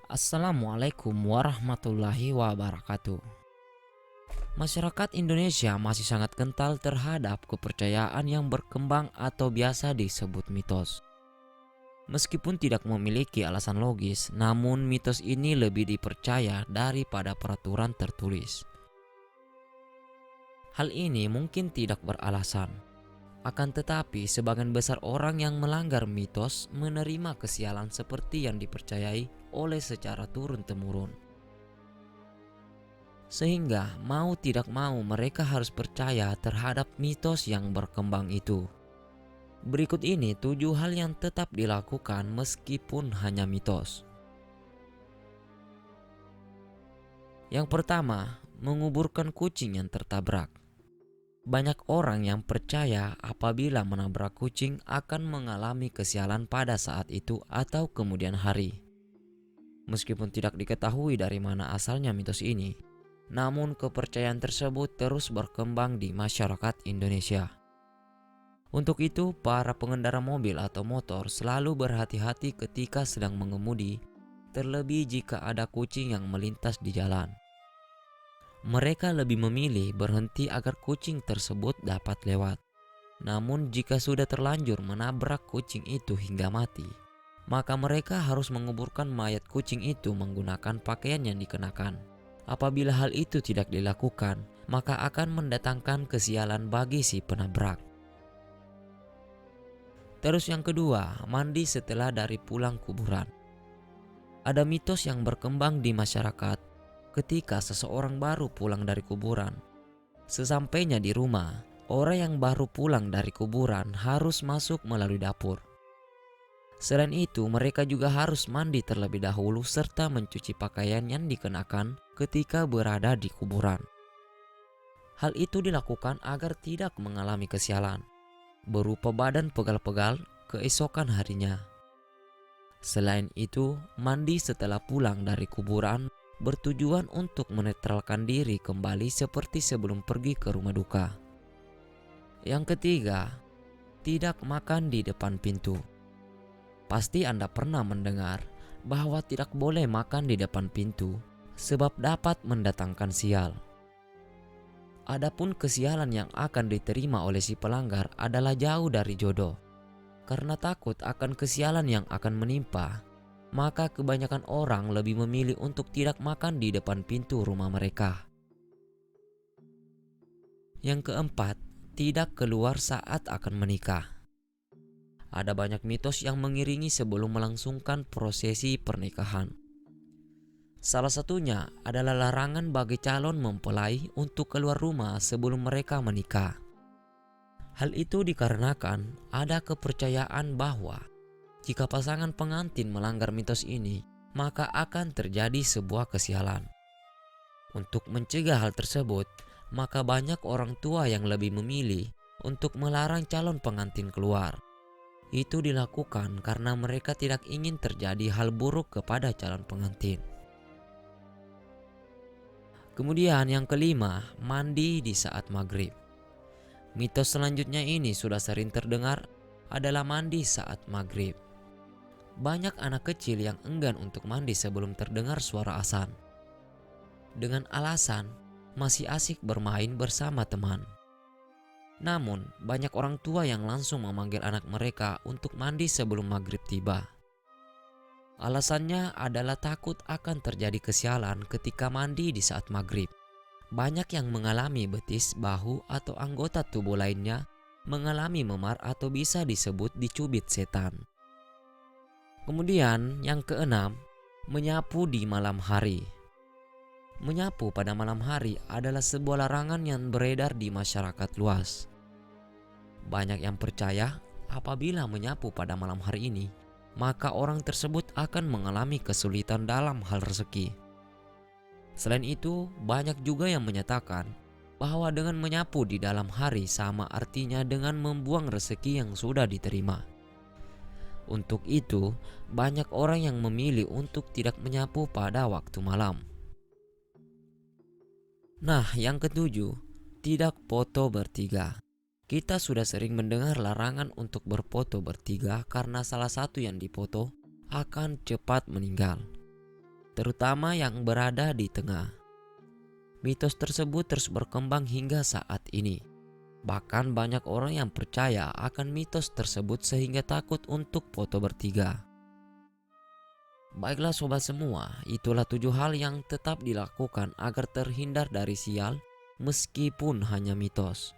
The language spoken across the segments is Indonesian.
Assalamualaikum warahmatullahi wabarakatuh. Masyarakat Indonesia masih sangat kental terhadap kepercayaan yang berkembang atau biasa disebut mitos. Meskipun tidak memiliki alasan logis, namun mitos ini lebih dipercaya daripada peraturan tertulis. Hal ini mungkin tidak beralasan. Akan tetapi, sebagian besar orang yang melanggar mitos menerima kesialan seperti yang dipercayai oleh secara turun-temurun. Sehingga mau tidak mau mereka harus percaya terhadap mitos yang berkembang itu. Berikut ini 7 hal yang tetap dilakukan meskipun hanya mitos. Yang pertama, menguburkan kucing yang tertabrak. Banyak orang yang percaya apabila menabrak kucing akan mengalami kesialan pada saat itu atau kemudian hari. Meskipun tidak diketahui dari mana asalnya mitos ini, namun kepercayaan tersebut terus berkembang di masyarakat Indonesia. Untuk itu, para pengendara mobil atau motor selalu berhati-hati ketika sedang mengemudi, terlebih jika ada kucing yang melintas di jalan. Mereka lebih memilih berhenti agar kucing tersebut dapat lewat. Namun jika sudah terlanjur menabrak kucing itu hingga mati, maka mereka harus menguburkan mayat kucing itu menggunakan pakaian yang dikenakan. Apabila hal itu tidak dilakukan, maka akan mendatangkan kesialan bagi si penabrak. Terus yang kedua, mandi setelah dari pulang kuburan. Ada mitos yang berkembang di masyarakat ketika seseorang baru pulang dari kuburan. Sesampainya di rumah, orang yang baru pulang dari kuburan harus masuk melalui dapur. Selain itu, mereka juga harus mandi terlebih dahulu serta mencuci pakaian yang dikenakan ketika berada di kuburan. Hal itu dilakukan agar tidak mengalami kesialan, berupa badan pegal-pegal keesokan harinya. Selain itu, mandi setelah pulang dari kuburan bertujuan untuk menetralkan diri kembali seperti sebelum pergi ke rumah duka. Yang ketiga, tidak makan di depan pintu. Pasti Anda pernah mendengar bahwa tidak boleh makan di depan pintu sebab dapat mendatangkan sial. Adapun kesialan yang akan diterima oleh si pelanggar adalah jauh dari jodoh. Karena takut akan kesialan yang akan menimpa, maka kebanyakan orang lebih memilih untuk tidak makan di depan pintu rumah mereka. Yang keempat, tidak keluar saat akan menikah. Ada banyak mitos yang mengiringi sebelum melangsungkan prosesi pernikahan. Salah satunya adalah larangan bagi calon mempelai untuk keluar rumah sebelum mereka menikah. Hal itu dikarenakan ada kepercayaan bahwa jika pasangan pengantin melanggar mitos ini, maka akan terjadi sebuah kesialan. Untuk mencegah hal tersebut, maka banyak orang tua yang lebih memilih untuk melarang calon pengantin keluar. Itu dilakukan karena mereka tidak ingin terjadi hal buruk kepada calon pengantin. Kemudian yang kelima, mandi di saat maghrib. Mitos selanjutnya ini sudah sering terdengar adalah mandi saat maghrib. Banyak anak kecil yang enggan untuk mandi sebelum terdengar suara azan, dengan alasan masih asik bermain bersama teman. Namun, banyak orang tua yang langsung memanggil anak mereka untuk mandi sebelum maghrib tiba. Alasannya adalah takut akan terjadi kesialan ketika mandi di saat maghrib. Banyak yang mengalami betis, bahu, atau anggota tubuh lainnya mengalami memar atau bisa disebut dicubit setan. Kemudian yang keenam, menyapu di malam hari. Menyapu pada malam hari adalah sebuah larangan yang beredar di masyarakat luas. Banyak yang percaya apabila menyapu pada malam hari ini, maka orang tersebut akan mengalami kesulitan dalam hal rezeki. Selain itu, banyak juga yang menyatakan bahwa dengan menyapu di dalam hari sama artinya dengan membuang rezeki yang sudah diterima. Untuk itu, banyak orang yang memilih untuk tidak menyapu pada waktu malam. Nah, yang ketujuh, tidak foto bertiga. Kita sudah sering mendengar larangan untuk berfoto bertiga karena salah satu yang dipoto akan cepat meninggal. terutama yang berada di tengah. Mitos tersebut terus berkembang hingga saat ini. Bahkan banyak orang yang percaya akan mitos tersebut sehingga takut untuk foto bertiga. Baiklah sobat semua, itulah 7 hal yang tetap dilakukan agar terhindar dari sial meskipun hanya mitos.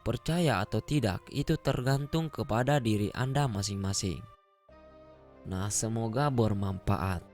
Percaya atau tidak itu tergantung kepada diri Anda masing-masing. Nah, semoga bermanfaat.